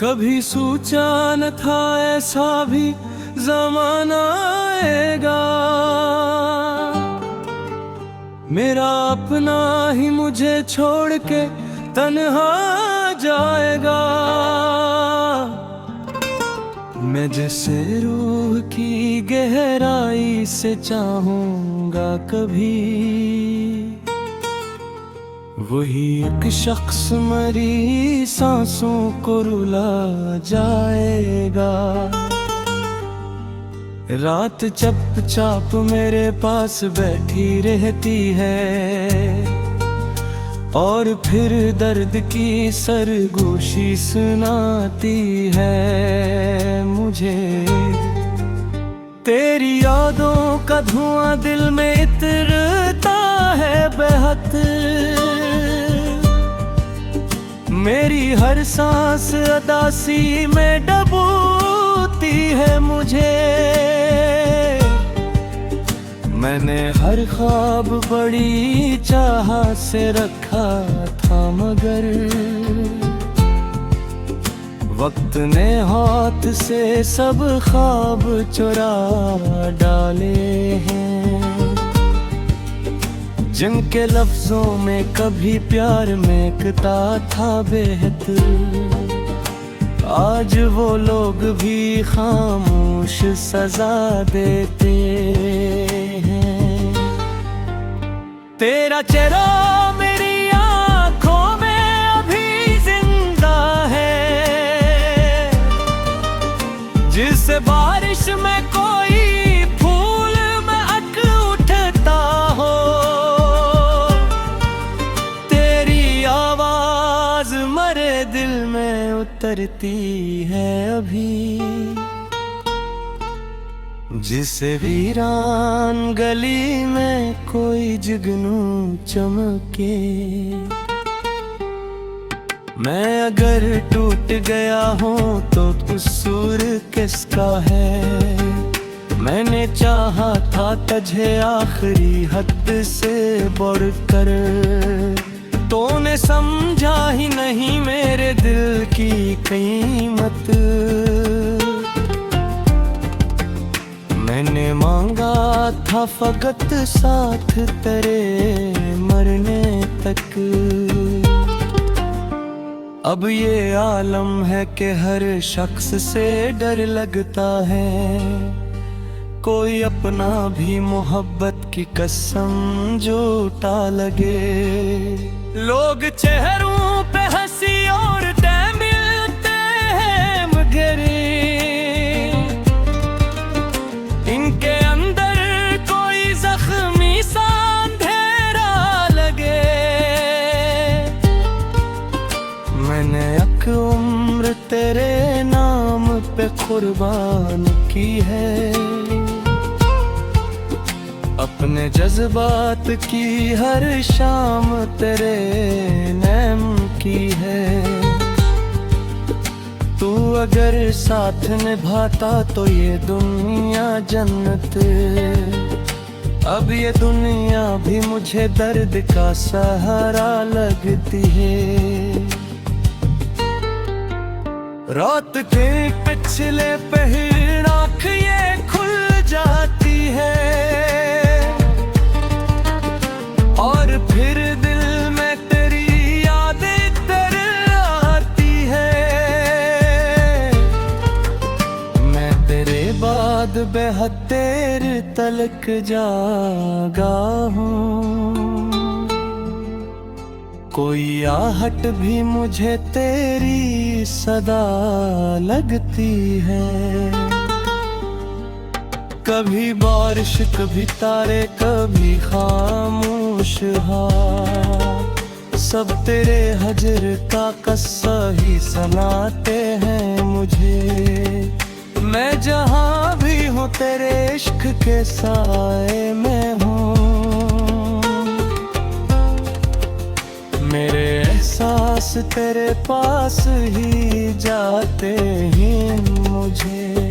कभी सोचा न था ऐसा भी ज़माना आएगा, मेरा अपना ही मुझे छोड़ के तन्हा जाएगा। मैं जिसे रूह की गहराई से चाहूँगा कभी, वही एक शख्स मरी सांसों को रुला जाएगा। रात चुपचाप मेरे पास बैठी रहती है और फिर दर्द की सरगोशी सुनाती है मुझे। तेरी यादों का धुआं दिल में इतरता है बेहद, मेरी हर सांस उदासी में डूबती है मुझे। मैंने हर ख्वाब बड़ी चाह से रखा था, मगर वक्त ने हाथ से सब ख्वाब चुरा डाले हैं। जिनके लफ्जों में कभी प्यार महकता था बेहतर, आज वो लोग भी खामोश सजा देते हैं। तेरा चेहरा मेरी आँखों में अभी जिंदा है, जिससे बारिश में कोई फूल महक उठता हो। तेरी आवाज मरे दिल में उतरती है अभी, जिसे वीरान गली में कोई जुगनू चमके। मैं अगर टूट गया हूँ तो कसूर किसका है? मैंने चाहा था तुझे आखिरी हद से बढ़कर, तूने समझा ही नहीं मेरे दिल की कीमत। मैंने मांगा था फकत साथ तेरे मरने तक। अब ये आलम है कि हर शख्स से डर लगता है, कोई अपना भी मोहब्बत की कसम झूठा लगे। लोग चेहरों पे हंसी और मिलते हैं, मगर इनके अंदर कोई जख्मी सा अंधेरा लगे। मैंने एक उम्र तेरे नाम पे कुर्बान की है, अपने जज्बात की हर शाम तेरे नाम की है। तू अगर साथ निभाता तो ये दुनिया जन्नत, अब ये दुनिया भी मुझे दर्द का सहारा लगती है। रात के पिछले पहर आँख ये खुल जाती है और फिर दिल में तेरी यादें तर आती है। मैं तेरे बाद बेहद देर तलक जागा हूँ, कोई आहट भी मुझे तेरी सदा लगती है। कभी बारिश कभी तारे कभी खामोश हाल, सब तेरे हजर का किस्सा ही सुनाते हैं मुझे। मैं जहाँ भी हूँ तेरे इश्क के साए में हूँ, मेरे एहसास तेरे पास ही जाते हैं मुझे।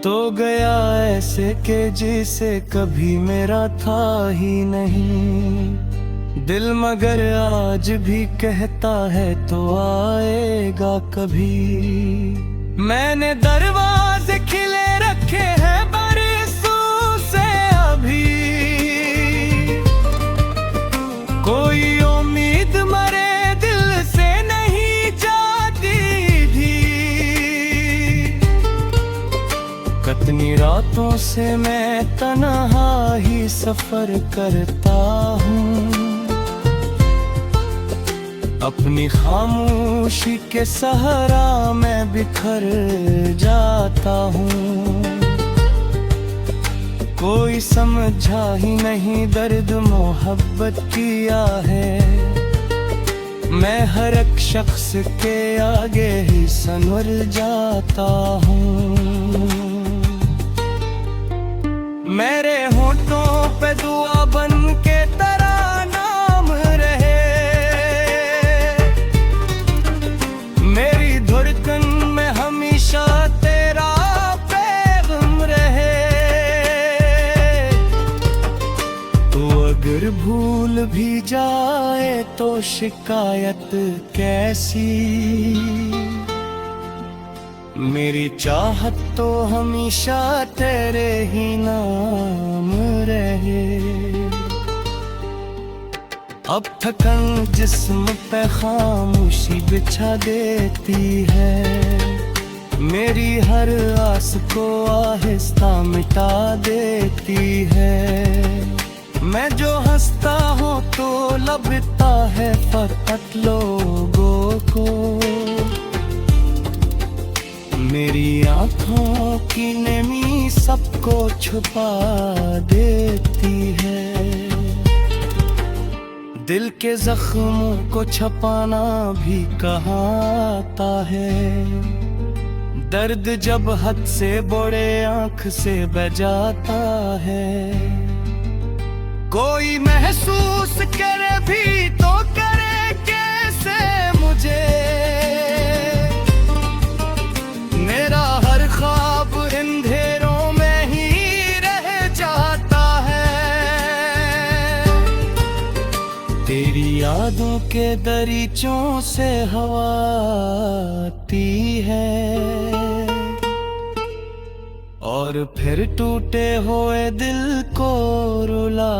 तो गया ऐसे के जिसे कभी मेरा था ही नहीं, दिल मगर आज भी कहता है तो आए आएगा कभी। मैंने दरवाजे खिले रखे हैं बरसों से अभी, कोई उम्मीद मरे दिल से नहीं जाती थी। कितनी रातों से मैं तन्हा ही सफर करता हूँ, अपनी खामोशी के सहारा मैं बिखर जाता हूँ। कोई समझा ही नहीं दर्द मोहब्बत किया है, मैं हर एक शख्स के आगे ही संवर जाता हूँ। मेरे होठों पे दुआ बन के तेरा नाम रहे, मेरी धड़कन में हमेशा तेरा पैगाम रहे। तो अगर भूल भी जाए तो शिकायत कैसी, मेरी चाहत तो हमेशा तेरे ही नाम रहे। अब थकन जिस्म पे खामोशी बिछा देती है, मेरी हर आस को आहिस्ता मिटा देती है। मैं जो हंसता हूँ तो लबता है फकत लोगों को, मेरी आँखों की नमी सबको छुपा देती है। दिल के जख्मों को छपाना भी कहाँ आता है, दर्द जब हद से बड़े आँख से बह जाता है। कोई महसूस करे भी तो करे कैसे मुझे, मेरा हर ख्वाब अंधेरों में ही रह जाता है। तेरी यादों के दरीचों से हवा आती है, और फिर टूटे हुए दिल को रुला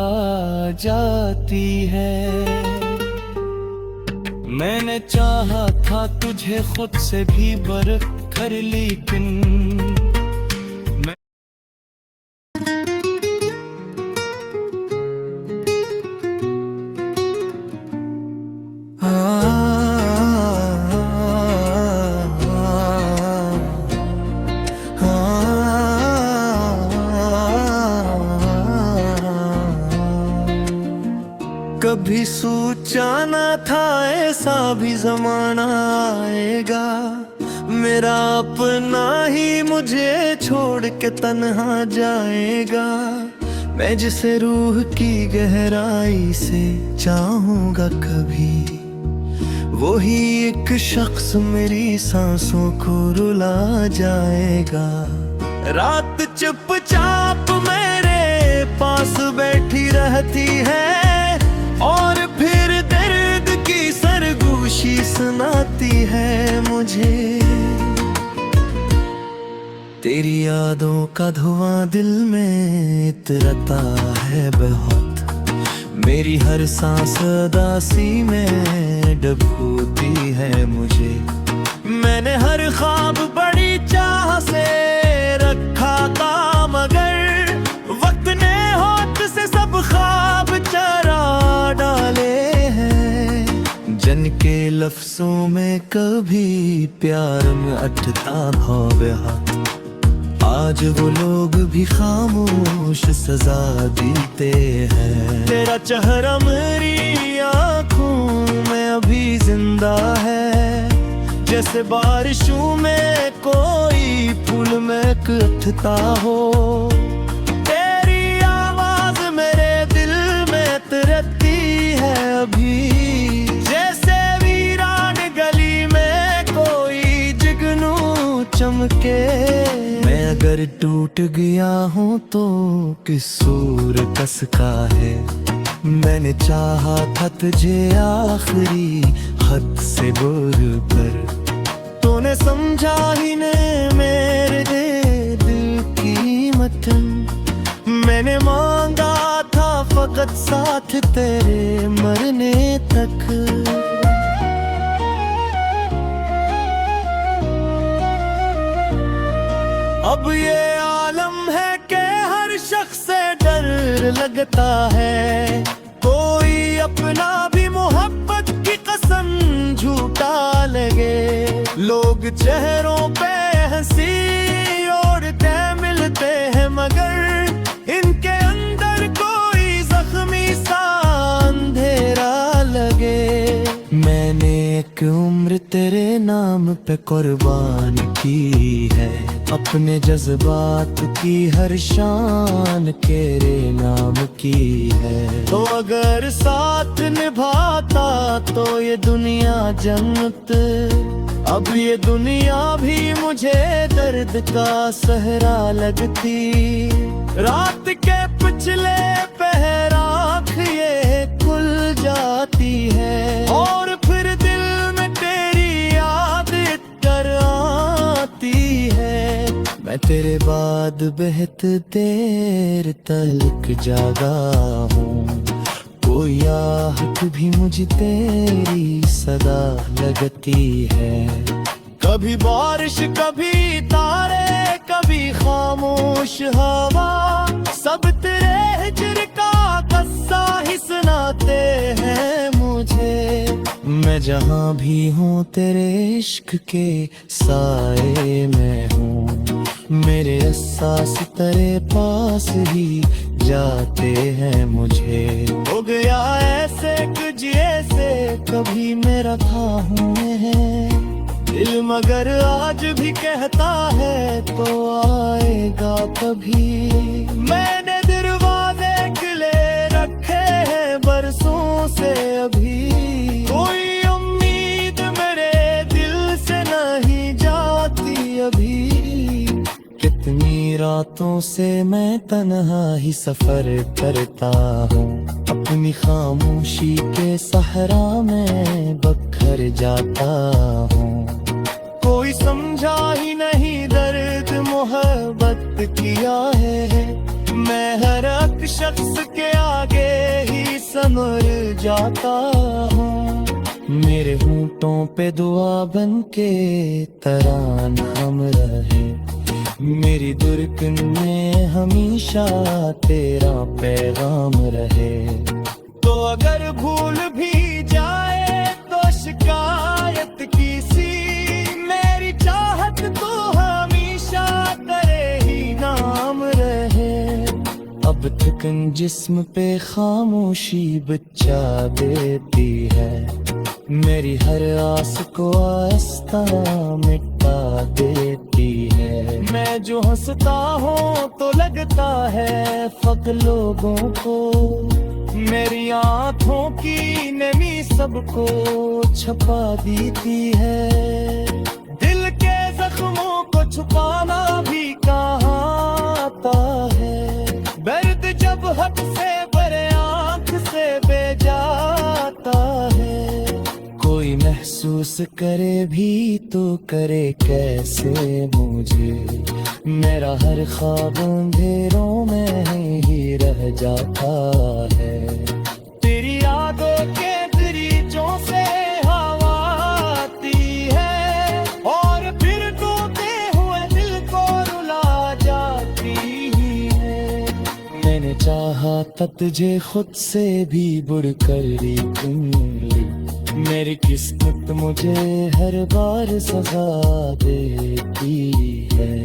जाती है। मैंने चाहा था तुझे खुद से भी बरक कर, लेकिन कभी सोचा ना था ऐसा भी जमाना आएगा, मेरा अपना ही मुझे छोड़ के तन्हा जाएगा। मैं जिसे रूह की गहराई से चाहूंगा कभी, वही एक शख्स मेरी सांसों को रुला जाएगा। रात चुपचाप मेरे पास बैठी रहती है, और फिर दर्द की सरगोशी सुनाती है मुझे। तेरी यादों का धुआं दिल में इतरता है बहुत, मेरी हर सांस उदासी में डूबती है मुझे। मैंने हर ख्वाब बड़ी चाह से रखा था, मगर वक्त ने होठ से सब ख्वाब चरा डाले हैं। जन के लफ्जों में कभी प्यार में अटता भाव हाथ, आज वो लोग भी खामोश सजा देते हैं। तेरा चेहरा मेरी आँखों में अभी जिंदा है, जैसे बारिशों में कोई फूल महकता हो। तेरी आवाज मेरे दिल में तरती है अभी, जैसे वीरान गली में कोई जुगनू चमके। मैं अगर टूट गया हूँ तो किसूर कसका है, मैंने चाहा था तुझे आखिरी हद से बोल कर। समझा ही ने मेरे दिल की मतन। मैंने मांगा था फकत साथ तेरे मरने तक। अब ये आलम है कि हर शख्स से डर लगता है। कोई अपना भी मोहब्बत की कसम झूठा लगे। लोग चेहरों पे हंसी ओढ़ते मिलते हैं, मगर इनके अंदर कोई जख्मी सा अंधेरा लगे। मैंने एक उम्र तेरे नाम पे कुर्बान की है, अपने जज्बात की हर शान तेरे नाम की है। तो अगर साथ निभाता तो ये दुनिया जन्नत। अब ये दुनिया भी मुझे दर्द का सहरा लगती। रात के पिछले पहर आँख ये खुल जाती है, और फिर दिल में तेरी याद कर आती है। मैं तेरे बाद बेहद देर तक जागा हूँ, कोई आहट भी मुझे तेरी सदा लगती है। कभी बारिश कभी तारे कभी खामोश हवा, सब तेरे हिज्र का कस्सा ही सुनाते हैं मुझे। मैं जहाँ भी हूँ तेरे इश्क के साए में हूँ, मेरे एहसास तेरे पास ही जाते हैं मुझे। हो गया ऐसे कुछ ऐसे कभी मेरा था हूँ है दिल, मगर आज भी कहता है तो आएगा कभी। मैंने दरवाजे खुले रखे हैं बरसों से, अभी कोई उम्मीद मेरे दिल से नहीं जाती अभी। कितनी रातों से मैं तन्हा ही सफर करता हूँ, अपनी खामोशी के सहरा में बखर जाता हूँ। कोई समझा ही नहीं दर्द मोहब्बत किया है, मैं हर एक शख्स के आगे ही समर जाता हूँ। मेरे होंठों पे दुआ बन के तरानाम रहे, मेरी दुर्गन में हमेशा तेरा पैगाम रहे। तो अगर भूल भी जाए तो शिकायत किसी, मेरी चाहत तो हमेशा तेरे ही नाम रहे। अब थकन जिस्म पे खामोशी बचा देती है, मेरी हर आस को आस्ता मिटा देती है। मैं जो हंसता हूँ तो लगता है फक लोगों को, मेरी आँखों की नमी सबको छुपा देती है। दिल के जख्मों को छुपाना भी कहाँ आता है, दर्द जब हद से बड़े आँख से बह जाता है। कोई महसूस करे भी तो करे कैसे मुझे, मेरा हर ख्वाब अंधेरों में ही रह जाता है। तेरी यादों के दरीचों से हवा आती है, और फिर टूटे हुए दिल को रुला जाती है। मैंने चाहा था तुझे खुद से भी बढ़कर ली तुमने, मेरी किस्मत मुझे हर बार सजा देती है।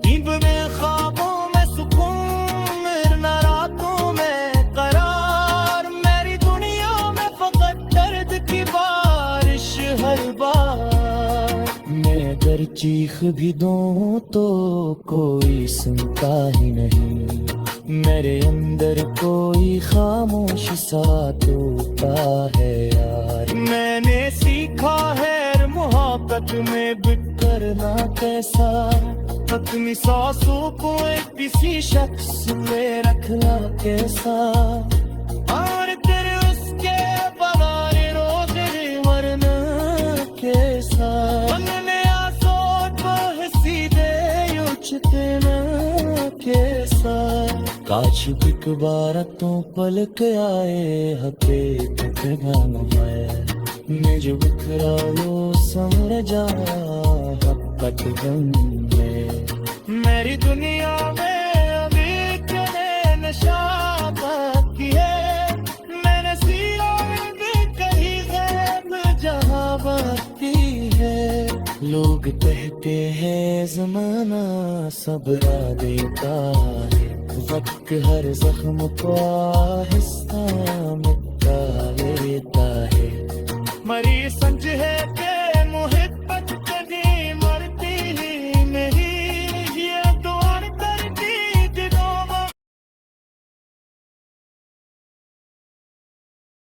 नींद में ख्वाबों में सुकून, रातों में करार, मेरी दुनिया में फकत दर्द की बारिश हर बार। मैं अगर चीख भी दूं तो कोई सुनता ही नहीं, मेरे अंदर कोई खामोश सा टूटा है यार। मैंने सीखा है मोहब्बत में बिखरना कैसा, अपनी सांसों को किसी शख्स में रखना कैसा, और तेरे उसके बगैर रोज मरना कैसा। मन में आंसू काश बिक बारतों पलक आए हकीकत गान है निज बिखरालो समर जा हकीकत गम में मेरी दुनिया में अभी चले नशा बाकी है मैंने सिया भी कहीं गैब जहाँ बाकी है लोग कहते हैं ज़माना सबरा देता है वक्त हर जख्म को आहिस्ता मिटा लेता है मरी संज है